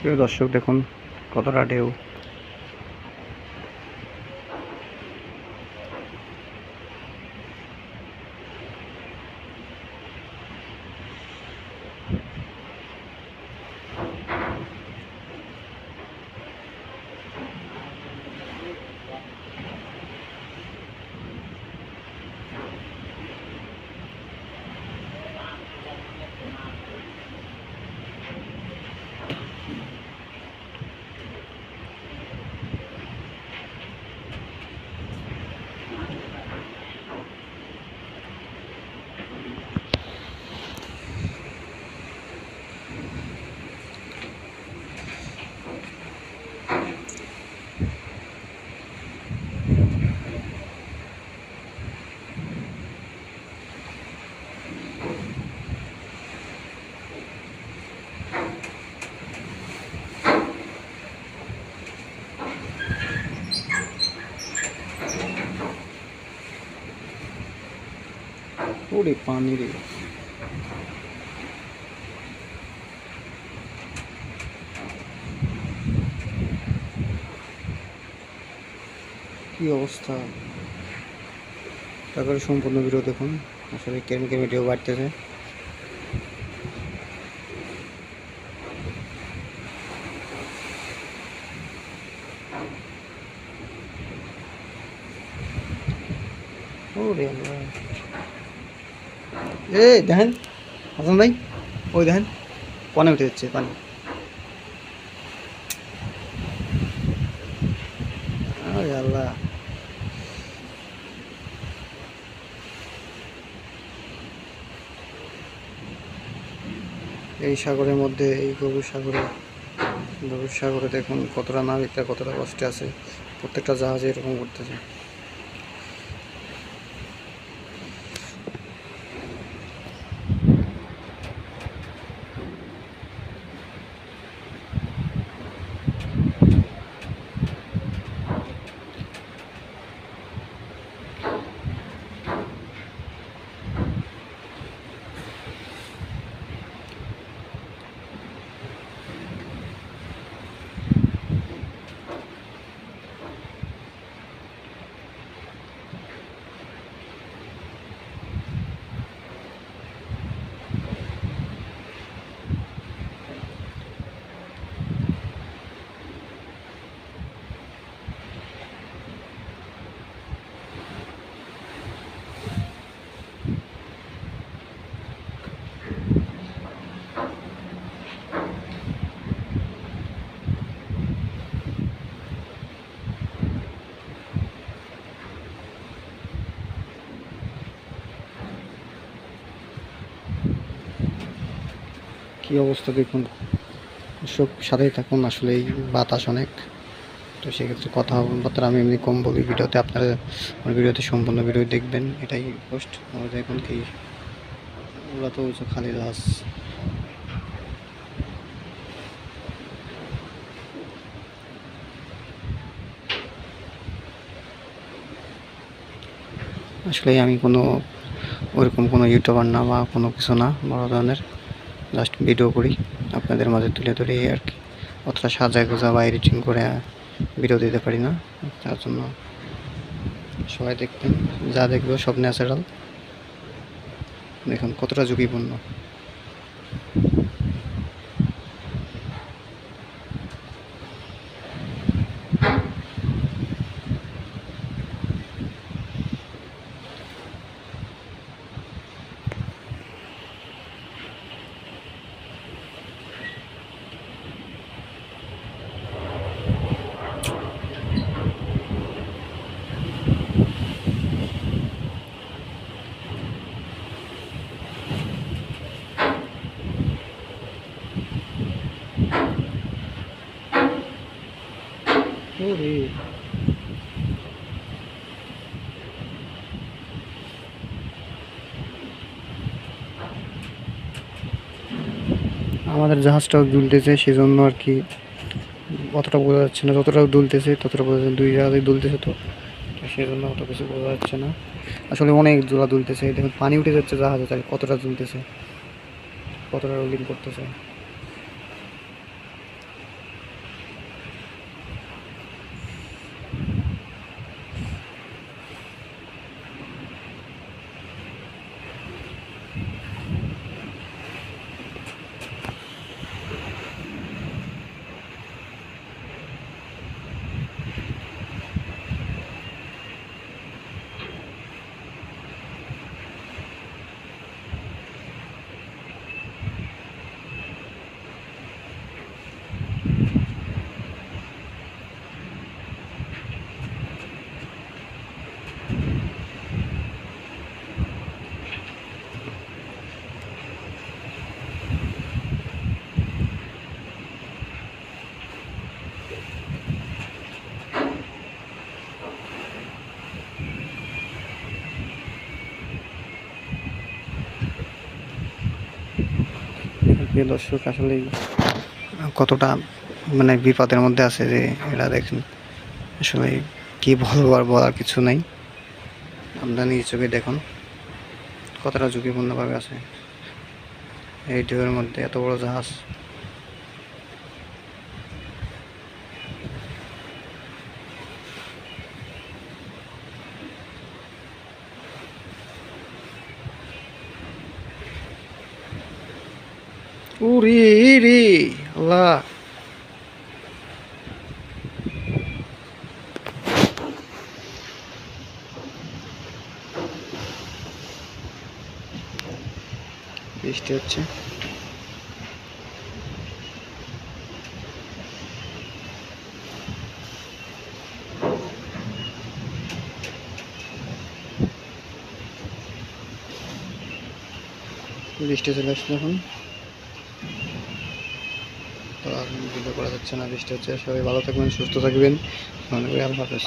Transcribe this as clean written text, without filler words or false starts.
প্রিয় দর্শক দেখুন কতটা ঢেউ। ওরে পানি রে, কি অবস্থা। তারপরে সম্পূর্ণ ভিডিও দেখুন, আসলে কেমন কেমন ভিডিও বাড়তেছে। ওরে আল্লাহ, এই দেখেন হাসান ভাই, ওই দেখেন পানি উঠে যাচ্ছে, পানি। আরে আল্লাহ, এই সাগরের মধ্যে, এই গভীর সাগরে দেখুন কতটা নাবিকরা কতটা কষ্টে আছে। প্রত্যেকটা জাহাজে এরকম করতেছে। কি অবস্থা দেখুন, সব সাথেই থাকুন। আসলে এই বাতাস অনেক, তো সেক্ষেত্রে কথাবার্তা আমি এমনি কম বলি ভিডিওতে। আপনারা আমার ভিডিওতে সম্পূর্ণ ভিডিও দেখবেন, এটাই পোস্ট। দেখুন কি ওরা তো খালি জাহাজ। আসলে আমি ওরকম কোনো ইউটিউবার না বা কোনো কিছু না, বড় ধরনের জাস্ট ভিডিও করি, আপনাদের মাঝে তুলে ধরি আর কি। অতটা সাজায় গোজা বা এডিটিং করে ভিডিও দিতে পারি না, তার জন্য সবাই দেখবেন, যা দেখবে সব ন্যাচারাল। দেখুন কতটা ঝুঁকিপূর্ণ। আমাদের জাহাজটাও দুলতেছে, সেজন্য আর কি অতটা বোঝা যাচ্ছে না। যতটা দুলতেছে ততটা বোঝা যাচ্ছে, দুই জাহাজে দুলতেছে, তো সেজন্য অত কিছু বোঝা যাচ্ছে না। আসলে অনেক জোড়া দুলতেছে, দেখুন পানি উঠে যাচ্ছে জাহাজে, তাই কতটা দুলতেছে, কতটা রোলিং করতেছে। প্রিয় দর্শক আসলে কতটা মানে বিপদের মধ্যে আছে যে এটা দেখেন, আসলে কি বলবো আর বলার কিছু নাই। আপনারা নিজ চোখে দেখুন কতটা ঝুঁকিপূর্ণভাবে আছে এই ঢেউয়ের মধ্যে এত বড় জাহাজ। উরি রে আল্লাহ, বৃষ্টি হচ্ছে। বৃষ্টি চলে আসছে এখন, তো আর ভিডিও করা যাচ্ছে না, বৃষ্টি হচ্ছে। সবাই ভালো থাকবেন, সুস্থ থাকবেন, মনে করি আল্লাহ হাফেজ।